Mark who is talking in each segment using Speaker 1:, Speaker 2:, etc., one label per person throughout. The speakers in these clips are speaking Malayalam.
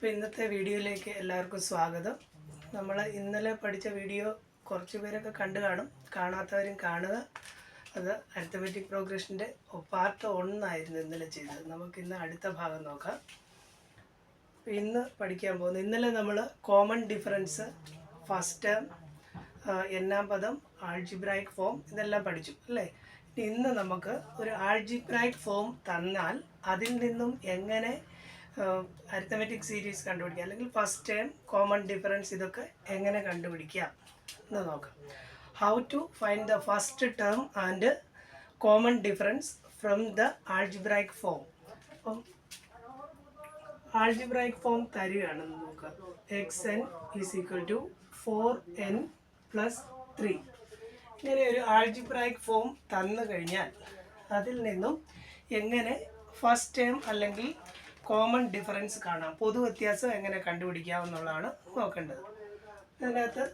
Speaker 1: അപ്പോൾ ഇന്നത്തെ വീഡിയോയിലേക്ക് എല്ലാവർക്കും സ്വാഗതം. നമ്മൾ ഇന്നലെ പഠിച്ച വീഡിയോ കുറച്ച് പേരൊക്കെ കണ്ടു കാണും, കാണാത്തവരും കാണുക. അത് അരിത്തമെറ്റിക് പ്രോഗ്രഷൻ്റെ പാർട്ട് 1 ആയിരുന്നു ഇന്നലെ ചെയ്തത്. നമുക്കിന്ന് അടുത്ത ഭാഗം നോക്കാം. ഇന്ന് പഠിക്കാൻ പോകുന്നത്, ഇന്നലെ നമ്മൾ കോമൺ ഡിഫറൻസ്, ഫസ്റ്റ് ടേം, എന്നാം പദം, ആൾജിബ്രായിക് ഫോം ഇതെല്ലാം പഠിച്ചു അല്ലേ. ഇന്ന് നമുക്ക് ഒരു ആൾജിബ്രായിക് ഫോം തന്നാൽ അതിൽ നിന്നും എങ്ങനെ അരിത്തമെറ്റിക് സീരീസ് കണ്ടുപിടിക്കുക, അല്ലെങ്കിൽ ഫസ്റ്റ് ടേം, കോമൺ ഡിഫറൻസ് ഇതൊക്കെ എങ്ങനെ കണ്ടുപിടിക്കാം എന്ന് നോക്കാം. How to find the first term and common difference from the algebraic form. അപ്പം ആൾജിബ്രായിക് ഫോം തരികയാണെന്ന് നോക്കാം. xn is equal to 4n plus 3. ഇങ്ങനെ ഒരു ആൾജിബ്രായിക് ഫോം തന്നു കഴിഞ്ഞാൽ അതിൽ നിന്നും എങ്ങനെ ഫസ്റ്റ് ടേം അല്ലെങ്കിൽ കോമൺ ഡിഫറൻസ് കാണാം, പൊതു വ്യത്യാസം എങ്ങനെ കണ്ടുപിടിക്കാം എന്നുള്ളതാണ് നോക്കേണ്ടത്. അതിനകത്ത്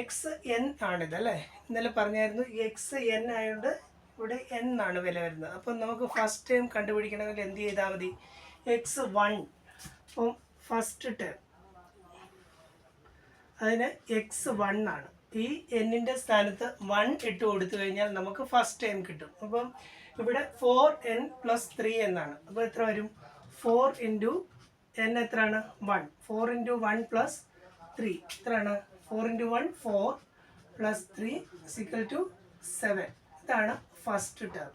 Speaker 1: xn ആണിത് അല്ലേ. ഇന്നലെ പറഞ്ഞായിരുന്നു xn ആയതുകൊണ്ട് ഇവിടെ n ആണ് വില വരുന്നത്. അപ്പം നമുക്ക് ഫസ്റ്റ് ടേം കണ്ടുപിടിക്കണമെങ്കിൽ എന്ത് ചെയ്താൽ മതി? x1, അപ്പം ഫസ്റ്റ് ടേം അതിന് x1 ആണ്. ഈ എന്നിൻ്റെ സ്ഥാനത്ത് 1 ഇട്ട് കൊടുത്തു കഴിഞ്ഞാൽ നമുക്ക് ഫസ്റ്റ് ടൈം കിട്ടും. അപ്പം ഇവിടെ 4n പ്ലസ് 3 എന്നാണ്. അപ്പോൾ എത്ര വരും? 4 ഇൻറ്റു n എത്രയാണ്? 1. 4 ഇൻറ്റു 1 പ്ലസ് 3 എത്രയാണ്? 4 ഇൻറ്റു 1 4 പ്ലസ് 3 ഇക്വൽ ടു 7. ഇതാണ് ഫസ്റ്റ് ടേം.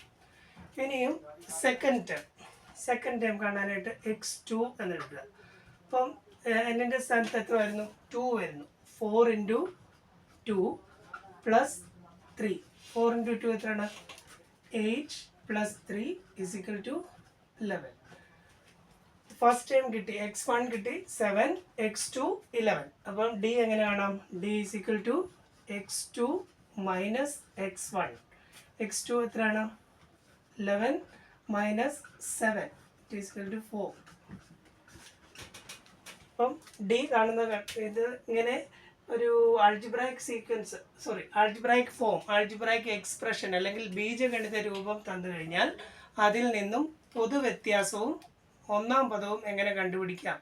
Speaker 1: ഇനിയും സെക്കൻഡ് ടേം കാണാനായിട്ട് x2 എന്നെടുക്കുക. അപ്പം എന്നിൻ്റെ സ്ഥാനത്ത് എത്ര വരുന്നു? 2 വരുന്നു. 4 ഇൻറ്റു 2 പ്ലസ് 3. 4 ഇൻറ്റു 2 എത്രയാണ്? 8 plus 3 is equal to 11. First time കിട്ടി, x1 കിട്ടി 7, x2 11. അപ്പം d എങ്ങനെ കാണാം? d is equal to x2 minus x1. x2 എത്രയാണ്? 11 മൈനസ് 7 ഇസ് ഈക്വൽ ടു 4. അപ്പം d കാണുന്ന ഇത് ഇങ്ങനെ ഒരു algebraic sequence, algebraic form, algebraic expression അല്ലെങ്കിൽ ബീജഗണിത രൂപം തന്നു കഴിഞ്ഞാൽ അതിൽ നിന്നും പൊതുവ്യത്യാസവും ഒന്നാം പദവും എങ്ങനെ കണ്ടുപിടിക്കാം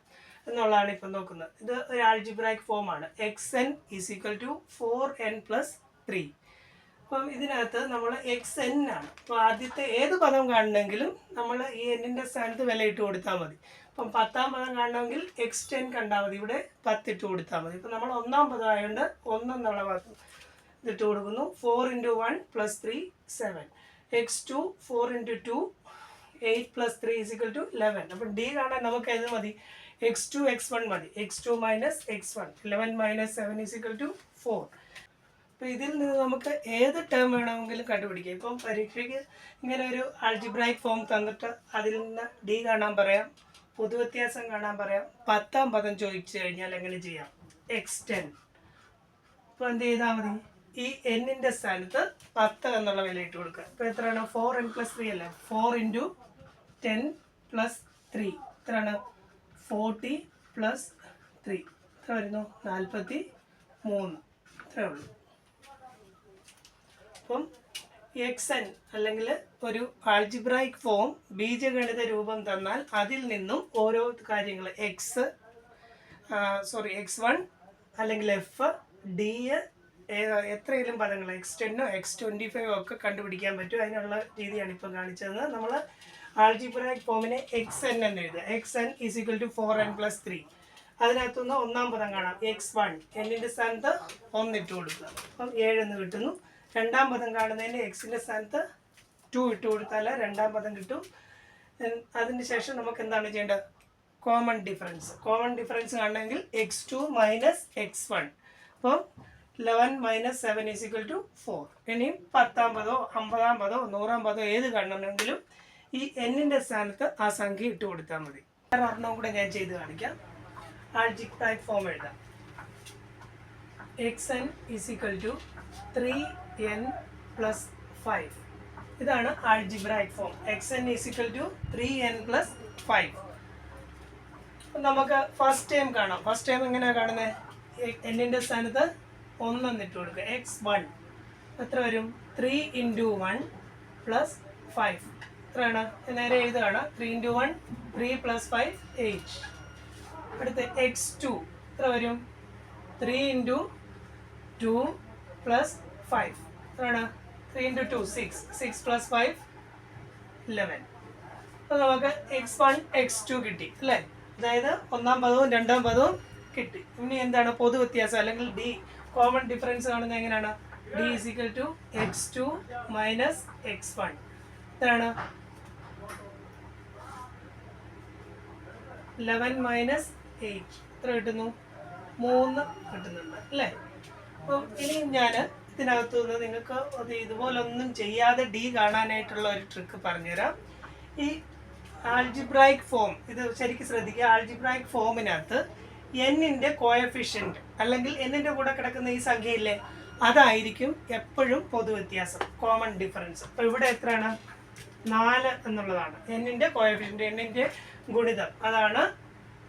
Speaker 1: എന്നുള്ളതാണ് ഇപ്പം നോക്കുന്നത്. ഇത് ഒരു ആൾജിബ്രായിക് ഫോമാണ്. xn is equal to 4n plus 3. അപ്പം ഇതിനകത്ത് നമ്മൾ xn ആണ്. അപ്പോൾ ആദ്യത്തെ ഏത് പദം കാണണമെങ്കിലും നമ്മൾ ഈ എന്നിൻ്റെ സ്ഥാനത്ത് വില ഇട്ട് കൊടുത്താൽ മതി. അപ്പം 10ാം പദം കാണണമെങ്കിൽ x10 കണ്ടാൽ മതി, ഇവിടെ 10 ഇട്ട് കൊടുത്താൽ മതി. ഇപ്പം നമ്മൾ ഒന്നാം പദം ആയതുകൊണ്ട് 1 എന്നുള്ള പദം ഇതിട്ട് കൊടുക്കുന്നു. 4 into 1 plus 3 7. x2 4 into 2 8 plus 3 is equal to 11. അപ്പം d കാണാൻ നമുക്ക് ഏത് മതി? x2 x1 മതി. x2 minus x1, 11 minus 7 is equal to 4. അപ്പോൾ ഇതിൽ നിന്ന് നമുക്ക് ഏത് ടേം വേണമെങ്കിലും കണ്ടുപിടിക്കാം. ഇപ്പം പരീക്ഷയ്ക്ക് ഇങ്ങനെ ഒരു ആൾജിബ്രായിക് ഫോം തന്നിട്ട് അതിൽ നിന്ന് d കാണാൻ പറയാം, പൊതുവ്യത്യാസം കാണാൻ പറയാം. 10ാം പദം ചോദിച്ചു കഴിഞ്ഞാൽ എങ്ങനെ ചെയ്യാം? x10. അപ്പോൾ എന്ത് ചെയ്താൽ മതി? ഈ എന്നിൻ്റെ സ്ഥാനത്ത് 10 എന്നുള്ള വില ഇട്ട് കൊടുക്കുക. ഇപ്പോൾ എത്രയാണ്? 4n പ്ലസ് 3 അല്ലേ. 4 ഇൻറ്റു 10 പ്ലസ് 3 എത്രയാണ്? 40 പ്ലസ് 3 എത്ര വരുന്നു? 43. ഇത്രയേ ഉള്ളൂ. അപ്പം xn അല്ലെങ്കിൽ ഒരു ആൾജിബ്രായിക് ഫോം ബീജഗണിത രൂപം തന്നാൽ അതിൽ നിന്നും ഓരോ കാര്യങ്ങൾ x1 അല്ലെങ്കിൽ f, d, എത്രയെങ്കിലും പദങ്ങൾ x10 x25 ഒക്കെ കണ്ടുപിടിക്കാൻ പറ്റും. അതിനുള്ള രീതിയാണ് ഇപ്പം കാണിച്ചത്. നമ്മൾ ആൾജിബ്രായിക് ഫോമിനെ xn എന്ന് എഴുതുക. xn is equal to 4n plus 3. അതിനകത്തുനിന്ന് ഒന്നാം പദം കാണാം, x1. എന്നിൻ്റെ സ്ഥാനത്ത് 1 ഇട്ട് കൊടുക്കുക. അപ്പം 7 എന്ന് കിട്ടുന്നു. രണ്ടാം പദം കാണുന്നതിന് എക്സിൻ്റെ സ്ഥാനത്ത് 2 ഇട്ട് കൊടുത്താൽ രണ്ടാം പദം കിട്ടും. അതിന് ശേഷം നമുക്ക് എന്താണ് ചെയ്യേണ്ടത്? കോമൺ ഡിഫറൻസ് കാണണമെങ്കിൽ x2 മൈനസ് x1. അപ്പം 11 മൈനസ് 7 ഈസ് ഈക്വൽ ടു 4. ഇനിയും 10ാം പദമോ 50ാം പദമോ 100ാം പദമോ ഏത് കാണണമെങ്കിലും ഈ എന്നിൻ്റെ സ്ഥാനത്ത് ആ സംഖ്യ ഇട്ട് കൊടുത്താൽ മതി. വേറെ ഒരെണ്ണം കൂടെ ഞാൻ ചെയ്ത് കാണിക്കാം. ആൾജിബ്രായിക് ഫോം എഴുതാം. xn is equal to 3n plus 5. ഇതാണ് algebraic form. xn is equal to 3n plus 5. നമുക്ക് ഫസ്റ്റ് ടൈം കാണാം. ഫസ്റ്റ് ടൈം എങ്ങനെയാണ് കാണുന്നത്? എന്നിൻ്റെ സ്ഥാനത്ത് 1 എന്നിട്ട് കൊടുക്കുക. x1 എത്ര വരും? 3 ഇൻറ്റു 1 പ്ലസ് 5 എത്രയാണ്? നേരെ എഴുതുകയാണ്. 3 ഇൻറ്റു 1 3 പ്ലസ് 5 8. അടുത്ത x2 എത്ര വരും? 3 ഇൻറ്റു 2 പ്ലസ് 5 എത്രയാണ്? 3 ഇൻറ്റു 2 6, 6 പ്ലസ് 5 11. അപ്പോൾ നമുക്ക് x1 x2 കിട്ടി അല്ലേ? അതായത് ഒന്നാം പദവും രണ്ടാം പദവും കിട്ടി. ഇനി എന്താണ് പൊതു വ്യത്യാസം അല്ലെങ്കിൽ ഡി കോമൺ ഡിഫറൻസ് കാണുന്നത് എങ്ങനെയാണ്? D is equal to x2 minus x1 എത്രയാണ്? 11 മൈനസ് 8 എത്ര കിട്ടുന്നു? 3 കിട്ടുന്നുണ്ട് അല്ലേ? അപ്പം ഇനി ഞാൻ ഇതിനകത്തു നിന്ന് നിങ്ങൾക്ക് അത് ഇതുപോലൊന്നും ചെയ്യാതെ ഡി കാണാനായിട്ടുള്ള ഒരു ട്രിക്ക് പറഞ്ഞുതരാം. ഈ ആൾജിബ്രായിക് ഫോം ഇത് ശരിക്കും ശ്രദ്ധിക്കുക. ആൾജിബ്രായിക് ഫോമിനകത്ത് എന്നിൻ്റെ കോയഫിഷ്യൻറ്റ് അല്ലെങ്കിൽ എന്നിൻ്റെ കൂടെ കിടക്കുന്ന ഈ സംഖ്യയില്ലേ, അതായിരിക്കും എപ്പോഴും പൊതുവ്യത്യാസം, കോമൺ ഡിഫറൻസ്. അപ്പോൾ ഇവിടെ എത്രയാണ്? 4 എന്നുള്ളതാണ് എന്നിൻ്റെ കോയഫിഷ്യൻറ്റ്, എന്നിൻ്റെ ഗുണിതം. അതാണ്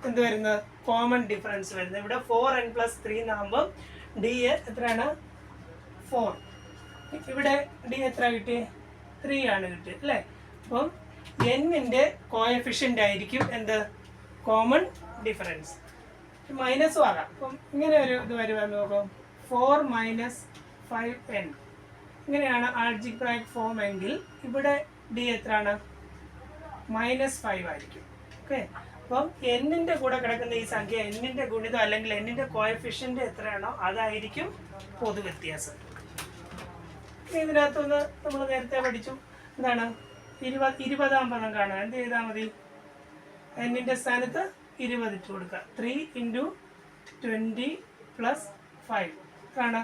Speaker 1: എന്ത് വരുന്നത്? കോമൺ ഡിഫറൻസ് വരുന്നത്. ഇവിടെ 4n+3 എന്നാകുമ്പോൾ ഡി എത്രയാണ്? 4. ഇവിടെ ഡി എത്ര കിട്ടി? 3 ആണ് കിട്ടിയത് അല്ലേ? അപ്പം എന്നിൻ്റെ കോയഫിഷ്യൻ്റ് ആയിരിക്കും എന്ത്? Common difference. മൈനസും ആകാം. അപ്പം ഇങ്ങനെ ഒരു ഇത് വരുവാന്ന് നോക്കാം. 4 മൈനസ് 5n ഇങ്ങനെയാണ് ആൾജിബ്രായിക് ഫോം എങ്കിൽ ഇവിടെ ഡി എത്രയാണ്? -5 ആയിരിക്കും. ഓക്കെ. അപ്പം എന്നിൻ്റെ കൂടെ കിടക്കുന്ന ഈ സംഖ്യ എന്നിൻ്റെ ഗുണിതം അല്ലെങ്കിൽ എന്നിൻ്റെ കോയഫിഷ്യൻ്റ് എത്രയാണോ അതായിരിക്കും പൊതുവ്യത്യാസം. ഇതിനകത്തുനിന്ന് നമ്മൾ നേരത്തെ പഠിച്ചു എന്താണ്? 20-ആം പദം കാണാൻ എന്ത് ചെയ്താൽ മതി? എന്നിൻ്റെ സ്ഥാനത്ത് 20 ഇട്ട് കൊടുക്കുക. 3 ഇൻറ്റു 20 പ്ലസ് 5 ആണ്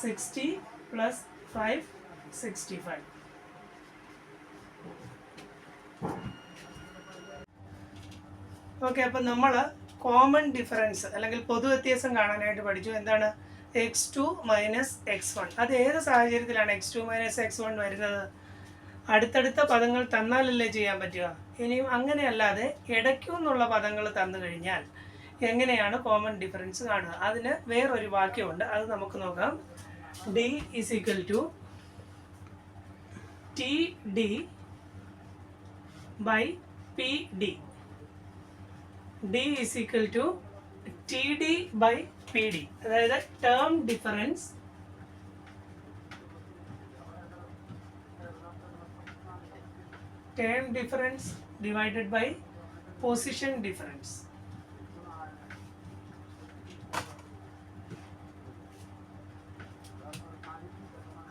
Speaker 1: 60 പ്ലസ് 5 65. ഓക്കെ. അപ്പം നമ്മൾ കോമൺ ഡിഫറൻസ് അല്ലെങ്കിൽ പൊതുവ്യത്യാസം കാണാനായിട്ട് പഠിച്ചു. എന്താണ്? x2 minus x1. അത് ഏത് സാഹചര്യത്തിലാണ് x2 മൈനസ് x1 വരുന്നത്? അടുത്തടുത്ത പദങ്ങൾ തന്നാലല്ലേ ചെയ്യാൻ പറ്റുക. ഇനിയും അങ്ങനെയല്ലാതെ ഇടയ്ക്കുന്നുള്ള പദങ്ങൾ തന്നു കഴിഞ്ഞാൽ എങ്ങനെയാണ് കോമൺ ഡിഫറൻസ് കാണുക? അതിന് വേറൊരു വാക്യമുണ്ട്, അത് നമുക്ക് നോക്കാം. D is equal to T D by P D. D is equal to T D by P D. അതായത് term difference divided by position difference.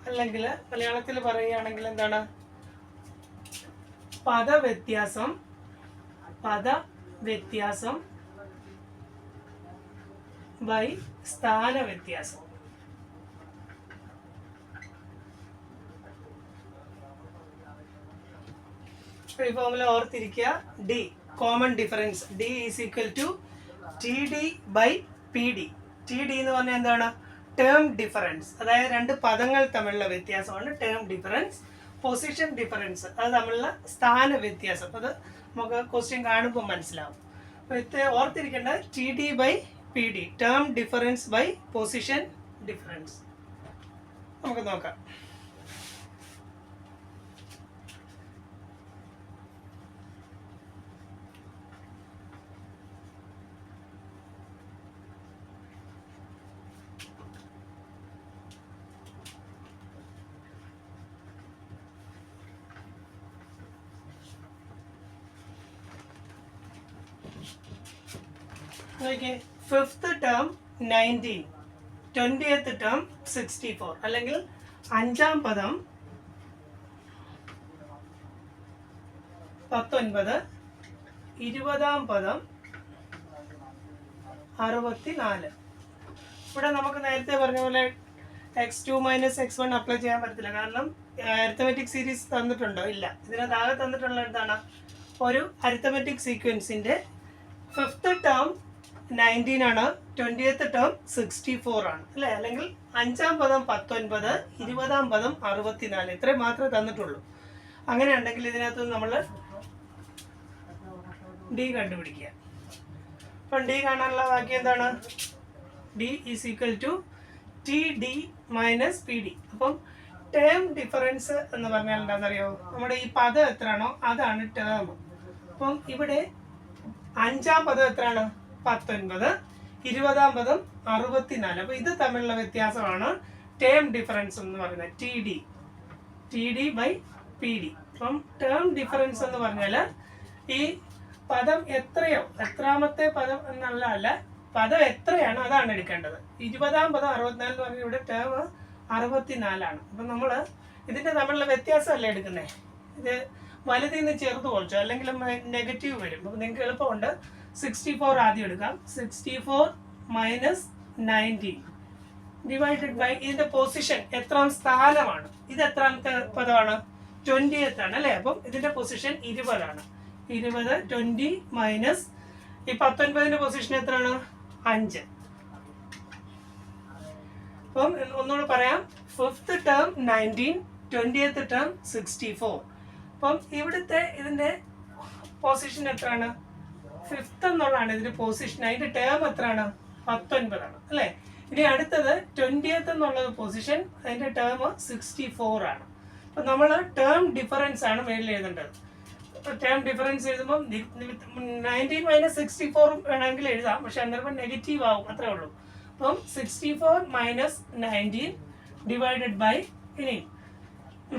Speaker 1: അല്ലെങ്കിൽ മലയാളത്തിൽ പറയുകയാണെങ്കിൽ എന്താണ്? പദവ്യത്യാസം ബൈ സ്ഥാനവ്യത്യാസം. ഈ ഫോമുല ഓർത്തിരിക്കുക. D common difference, D is equal to T D by P D. T D എന്ന് പറഞ്ഞാൽ എന്താണ്? ടേം ഡിഫറൻസ്, അതായത് രണ്ട് പദങ്ങൾ തമ്മിലുള്ള വ്യത്യാസമാണ് ടേം ഡിഫറൻസ്. പൊസിഷൻ ഡിഫറൻസ് അത് തമ്മിലുള്ള സ്ഥാന വ്യത്യാസം. അത് നമുക്ക് ക്വസ്റ്റ്യൻ കാണുമ്പോൾ മനസ്സിലാവും. അപ്പോൾ ഇത് ഓർത്തിരിക്കേണ്ടത് T D by P D, term difference by position difference. നമുക്ക് നോക്കാം. ഫിഫ്ത്ത് ടേം 19, 20th ടേം 64, അല്ലെങ്കിൽ അഞ്ചാം പദം 19, 20ാം പദം 64. ഇവിടെ നമുക്ക് നേരത്തെ പറഞ്ഞ പോലെ x2 മൈനസ് x1 അപ്ലൈ ചെയ്യാൻ പറ്റത്തില്ല. കാരണം അരിത്തമെറ്റിക് സീരീസ് തന്നിട്ടുണ്ടോ? ഇല്ല. ഇതിനകത്ത് ആകെ തന്നിട്ടുള്ള എന്താണ്? ഒരു അരിത്തമെറ്റിക് സീക്വൻസിൻ്റെ ഫിഫ്ത്ത് ടേം 19 ആണ്, 20th ടേം 64 ആണ് അല്ലേ? അല്ലെങ്കിൽ അഞ്ചാം പദം 19, 20ാം പദം 64. ഇത്രയും മാത്രമേ തന്നിട്ടുള്ളൂ. അങ്ങനെ ഉണ്ടെങ്കിൽ ഇതിനകത്ത് നമ്മൾ ഡി കണ്ടുപിടിക്കുക. അപ്പം ഡി കാണാനുള്ള വാക്യം എന്താണ്? D is equal to T D minus P D. അപ്പം ടേം ഡിഫറൻസ് എന്ന് പറഞ്ഞാൽ എന്താണെന്നറിയോ? നമ്മുടെ ഈ പദം എത്രയാണോ അതാണ് ടേം. അപ്പം ഇവിടെ അഞ്ചാം പദം എത്രയാണ്? 19, 20-ാം പദം 64. അപ്പോൾ ഇത് തമ്മിലുള്ള വ്യത്യാസമാണ് ടേം ഡിഫറൻസ് എന്ന് പറയുന്നത്, T D by P D. അപ്പം ടേം ഡിഫറൻസ് എന്ന് പറഞ്ഞാൽ ഈ പദം എത്രയോ, എത്രാമത്തെ പദം എന്നുള്ളതല്ല, പദം എത്രയാണ് അതാണ് എടുക്കേണ്ടത്. 20-ാം പദം 64 എന്ന് പറഞ്ഞാൽ ഇവിടെ ടേം 64. അപ്പം നമ്മൾ ഇതിൻ്റെ തമ്മിലുള്ള വ്യത്യാസമല്ലേ എടുക്കുന്നത്. ഇത് വലുതിൽ നിന്ന് ചെറുത് കുറച്ചു, അല്ലെങ്കിൽ നെഗറ്റീവ് വരും. അപ്പോൾ നിങ്ങൾക്ക് എളുപ്പമുണ്ട്, 64 ആദ്യം എടുക്കാം. 64 മൈനസ് 19 ഡിവൈഡഡ് ബൈ ഇതിൻ്റെ പൊസിഷൻ, എത്രാം സ്ഥാനമാണ്, ഇത് എത്രാമത്തെ പദമാണ്, 20th ആണ് അല്ലേ. അപ്പം ഇതിൻ്റെ പൊസിഷൻ 20 ആണ്. 20, 20 മൈനസ് ഈ 19ന്റെ പൊസിഷൻ എത്രയാണ്, 5. അപ്പം ഒന്നുകൂടെ പറയാം, 5th ടേം 19, 20th ടേം 64. അപ്പം ഇവിടുത്തെ ഇതിൻ്റെ പൊസിഷൻ എത്രയാണ്, 5th എന്നുള്ളതാണ് ഇതിൻ്റെ പൊസിഷൻ. അതിൻ്റെ ടേം എത്രയാണ്, 19 ആണ് അല്ലേ. ഇനി അടുത്തത് 20th എന്നുള്ളത് പൊസിഷൻ, അതിൻ്റെ ടേം 64 ആണ്. അപ്പം നമ്മൾ ടേം ഡിഫറൻസ് ആണ് മേളിൽ എഴുതേണ്ടത്. ടേം ഡിഫറൻസ് എഴുതുമ്പോൾ 19 മൈനസ് 64 വേണമെങ്കിൽ എഴുതാം, പക്ഷെ അന്നേരം നെഗറ്റീവ് ആവും, അത്രേ ഉള്ളൂ. അപ്പം 64 മൈനസ് 19 ഡിവൈഡഡ് ബൈ ഇനി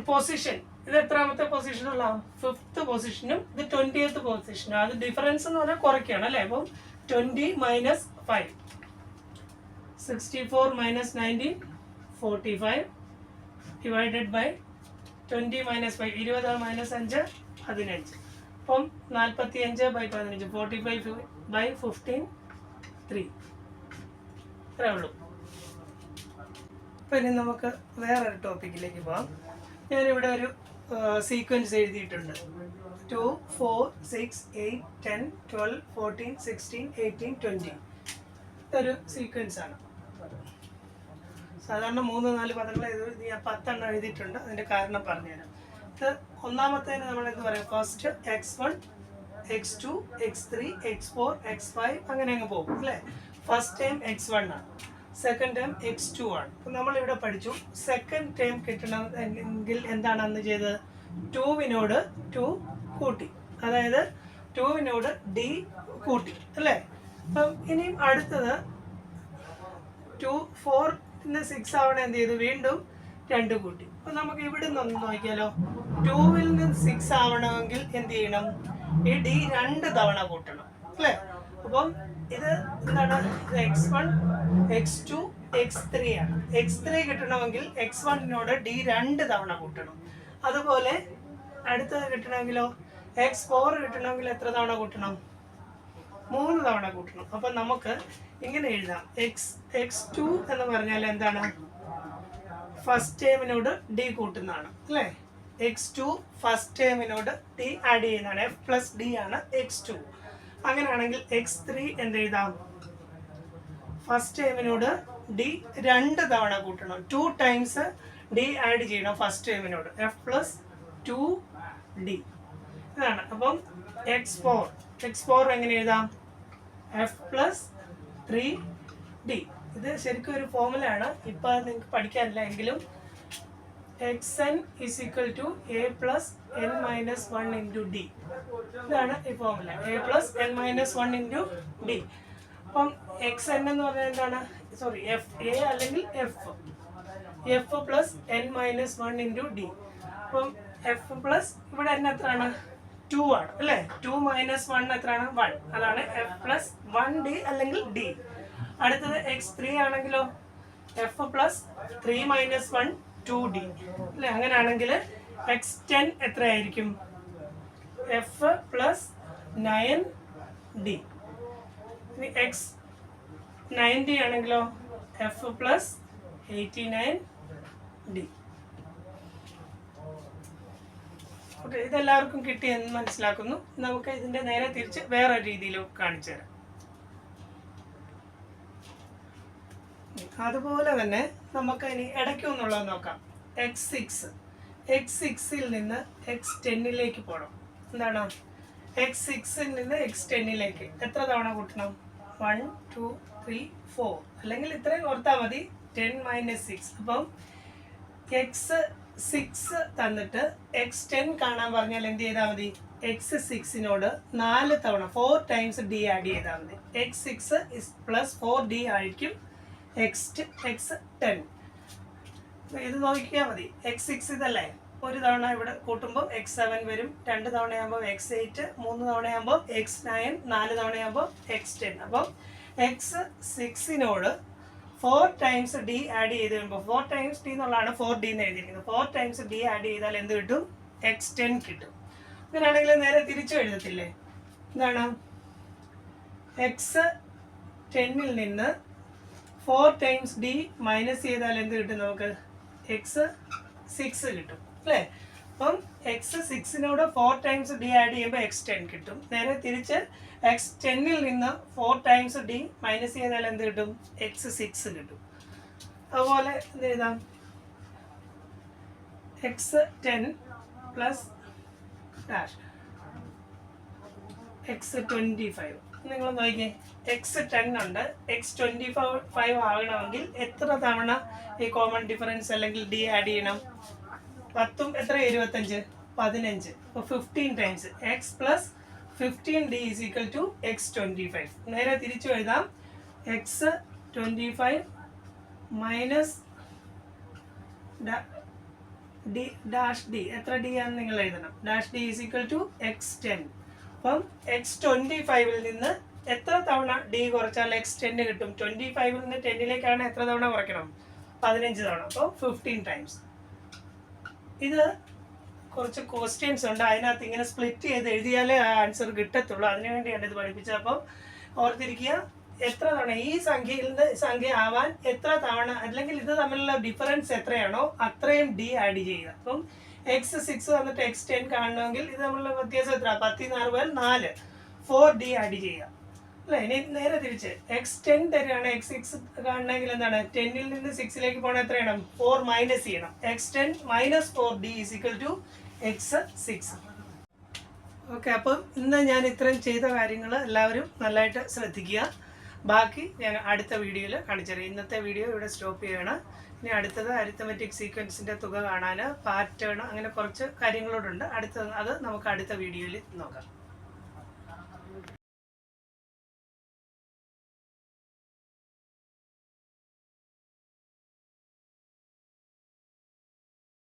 Speaker 1: പൊസിഷൻ, ഇത് എത്രാമത്തെ പൊസിഷനുള്ള, 5th പൊസിഷനും ഇത് 20th പൊസിഷനും. അത് ഡിഫറൻസ് എന്ന് പറഞ്ഞാൽ കുറയ്ക്കുകയാണ് അല്ലേ. അപ്പം 20 minus 5, 64 minus 19 45 divided by 20 minus 5, 20 minus 5 15. അപ്പം 45 ബൈ 15, 45 ബൈ 15 3. ഇത്രേ ഉള്ളൂ. അപ്പം ഇനി നമുക്ക് വേറൊരു ടോപ്പിക്കിലേക്ക് പോകാം. ഞാനിവിടെ ഒരു സീക്വൻസ് എഴുതിയിട്ടുണ്ട്. 2, 4, 6, 8, 10, 12, 14, 16, 18, 20. ഇതൊരു സീക്വൻസ് ആണ്. സാധാരണ 3-4 പദങ്ങൾ എഴുതി, ഞാൻ 10 എണ്ണം എഴുതിയിട്ടുണ്ട്. അതിൻ്റെ കാരണം പറഞ്ഞുതരാം. ഇത് ഒന്നാമത്തേന് നമ്മൾ എന്ത് പറയാം, first x1, x2, x3, x4, x5 അങ്ങനെ അങ്ങ് പോകും അല്ലേ. ഫസ്റ്റ് ടൈം x1 ആണ്, സെക്കൻഡ് ടൈം x2 ആണ്. അപ്പം നമ്മളിവിടെ പഠിച്ചു സെക്കൻഡ് ടൈം കിട്ടണമെങ്കിൽ എന്താണ് അന്ന് ചെയ്തത്, 2വിനോട് 2 കൂട്ടി, അതായത് 2വിനോട് d കൂട്ടി അല്ലേ. അപ്പം ഇനിയും അടുത്തത് 2, 4 6 ആവണ എന്ത് ചെയ്തു, വീണ്ടും 2 കൂട്ടി. അപ്പം നമുക്ക് ഇവിടെ നിന്ന് നോക്കിയാലോ, 2വിൽ നിന്ന് 6 ആവണമെങ്കിൽ എന്ത് ചെയ്യണം, ഈ d 2 തവണ കൂട്ടണം അല്ലേ. അപ്പം ഇത് എന്താണ്, x1, x2, x3 ആണ്. x3 കിട്ടണമെങ്കിൽ x1നോട് d 2 തവണ കൂട്ടണം. അതുപോലെ അടുത്തത് കിട്ടണമെങ്കിലോ, x4 കിട്ടണമെങ്കിൽ എത്ര തവണ കൂട്ടണം, 3 തവണ കൂട്ടണം. അപ്പം നമുക്ക് ഇങ്ങനെ എഴുതാം, x2 എന്ന് പറഞ്ഞാൽ എന്താണ്, ഫസ്റ്റ് ടേമിനോട് d കൂട്ടുന്നതാണ് അല്ലേ. x2 ഫസ്റ്റ് ടേമിനോട് d ആഡ് ചെയ്യുന്നതാണ്, f പ്ലസ് d ആണ് x2. അങ്ങനെയാണെങ്കിൽ x3 എന്ത് എഴുതാം, ഫസ്റ്റ് ടേമിനോട് d 2 തവണ കൂട്ടണം, 2 ടൈംസ് d ആഡ് ചെയ്യണം ഫസ്റ്റ് ടേമിനോട്, f പ്ലസ് 2d ഇതാണ്. അപ്പം x4 എങ്ങനെ എഴുതാം, f പ്ലസ് 3d. ഇത് ശരിക്കും ഒരു ഫോമുലയാണ്, ഇപ്പം അത് നിങ്ങൾക്ക് പഠിക്കാനില്ല എങ്കിലും xn is equal to a plus n minus 1 into d. ഇതാണ് ഈ formula, a plus n minus 1 into d. അപ്പം xn എന്ന് പറഞ്ഞാൽ എന്താണ്, സോറി f, a അല്ലെങ്കിൽ f plus n minus 1 into d. അപ്പം f plus ഇവിടെ n എത്രയാണ്, 2 ആണ് അല്ലേ. 2 മൈനസ് 1 എത്രയാണ്, 1. അതാണ് f പ്ലസ് 1d അല്ലെങ്കിൽ d. അടുത്തത് x3 ആണെങ്കിലോ, f പ്ലസ് 3 മൈനസ് 1 2d അല്ലേ. അങ്ങനെയാണെങ്കിൽ x10 എത്രയായിരിക്കും, f പ്ലസ് 9d. ഇനി x90 ആണെങ്കിലോ, f പ്ലസ് 89d. ഓക്കെ, ഇതെല്ലാവർക്കും കിട്ടിയെന്ന് മനസ്സിലാക്കുന്നു. നമുക്ക് ഇതിൻ്റെ നേരെ തിരിച്ച് വേറെ രീതിയിൽ കാണിച്ചു തരാം. അതുപോലെ തന്നെ നമുക്ക് ഇനി ഇടയ്ക്കൊന്നുള്ളത് നോക്കാം. x6ൽ നിന്ന് x10ലേക്ക് പോകണം. എന്താണ്, x6ൽ നിന്ന് x10ലേക്ക് എത്ര തവണ കൂട്ടണം, 1, 2, 3, 4 അല്ലെങ്കിൽ ഇത്രയും ഓർത്താൽ മതി, 10 - 6. അപ്പം 6 തന്നിട്ട് x10 കാണാൻ പറഞ്ഞാൽ എന്ത് ചെയ്താൽ മതി? x6നോട് 4 തവണ 4 ടൈംസ് d ആഡ് ചെയ്താൽ മതി. x6 പ്ലസ് 4d ആയിരിക്കും x10. ഇത് നോക്കിയാൽ മതി. x6 ഇതല്ലേ, ഒരു തവണ ഇവിടെ കൂട്ടുമ്പോൾ x7 വരും, 2 തവണയാകുമ്പോൾ x8, 3 തവണയാകുമ്പോൾ x9, 4 തവണയാകുമ്പോൾ x10. അപ്പം x6നോട് 4 ടൈംസ് d ആഡ് ചെയ്ത് കഴിയുമ്പോൾ 4 ടൈംസ് d എന്നുള്ളതാണ് 4d എന്ന് എഴുതിയിരിക്കുന്നത്. 4 ടൈംസ് d ആഡ് ചെയ്താൽ എന്ത് കിട്ടും? x10 കിട്ടും. അങ്ങനെയാണെങ്കിൽ നേരെ തിരിച്ചു എഴുതത്തില്ലേ? എന്താണ്? x10ൽ നിന്ന് 4 ടൈംസ് d മൈനസ് ചെയ്താൽ എന്ത് കിട്ടും നമുക്ക്? x6 കിട്ടും അല്ലേ? അപ്പം x6നോട് 4 ടൈംസ് d ആഡ് ചെയ്യുമ്പോൾ x10 കിട്ടും. നേരെ തിരിച്ച് x10ൽ നിന്ന് 4 ടൈംസ് d മൈനസ് ചെയ്താൽ എന്ത് കിട്ടും? x6 കിട്ടും. അതുപോലെ എന്ത് എഴുതാം? x10 plus dash x25. നിങ്ങൾ നോക്കിയേ, x10 ഉണ്ട്, x25 ആകണമെങ്കിൽ എത്ര തവണ ഈ കോമൺ ഡിഫറൻസ് അല്ലെങ്കിൽ d ആഡ് ചെയ്യണം? 10 എത്ര? 25, 15. അപ്പോൾ 15 times x plus 15d is equal to x25. നേരെ തിരിച്ചു എഴുതാം. x25 മൈനസ് ഡാഷ് d, എത്ര d ആണെന്ന് നിങ്ങൾ എഴുതണം. Dash d is equal to x10. അപ്പം x25ൽ നിന്ന് എത്ര തവണ d കുറച്ചാൽ x10 കിട്ടും? 25ൽ നിന്ന് 10ലേക്കാണ് എത്ര തവണ കുറയ്ക്കണം? 15 തവണ. അപ്പോൾ 15 ടൈംസ്. ഇത് കുറച്ച് ക്വസ്റ്റ്യൻസ് ഉണ്ട്, അതിനകത്ത് ഇങ്ങനെ സ്പ്ലിറ്റ് ചെയ്ത് എഴുതിയാലേ ആ ആൻസർ കിട്ടത്തുള്ളൂ. അതിനു വേണ്ടിയാണ് ഇത് പഠിപ്പിച്ചത്. അപ്പം ഓർത്തിരിക്കുക, എത്ര തവണ ഈ സംഖ്യയിൽ നിന്ന് സംഖ്യ ആവാൻ എത്ര തവണ, അല്ലെങ്കിൽ ഇത് തമ്മിലുള്ള ഡിഫറൻസ് എത്രയാണോ അത്രയും d ആഡ് ചെയ്യുക. അപ്പം x6 വന്നിട്ട് x10 കാണണമെങ്കിൽ ഇത് തമ്മിലുള്ള വ്യത്യാസം എത്ര? 10 4 4d ആഡ് ചെയ്യുക അല്ലേ? ഇനി നേരെ തിരിച്ച് x10 തന്നെയാണ് x6 കാണണമെങ്കിൽ എന്താണ്? 10ൽ നിന്ന് 6ലേക്ക് പോകണം, എത്രയാണ്? 4 മൈനസ് ചെയ്യണം. x10 minus 4d is equal to x6. Okay, അപ്പം ഇന്ന് ഞാൻ ഇത്രയും ചെയ്ത കാര്യങ്ങൾ എല്ലാവരും നല്ലതായിട്ട് ശ്രദ്ധിക്കുക. ബാക്കി ഞാൻ അടുത്ത വീഡിയോയിൽ കാണിച്ചുതരാം. ഇന്നത്തെ വീഡിയോ ഇവിടെ സ്റ്റോപ്പ് ചെയ്യണം. ഇനി അടുത്തത് അരിത്തമെറ്റിക് സീക്വൻസിൻ്റെ തുക കാണാൻ, പാറ്റേൺ, അങ്ങനെ കുറച്ച് കാര്യങ്ങളോടുണ്ട്. അത് നമുക്ക് അടുത്ത വീഡിയോയിൽ നോക്കാം.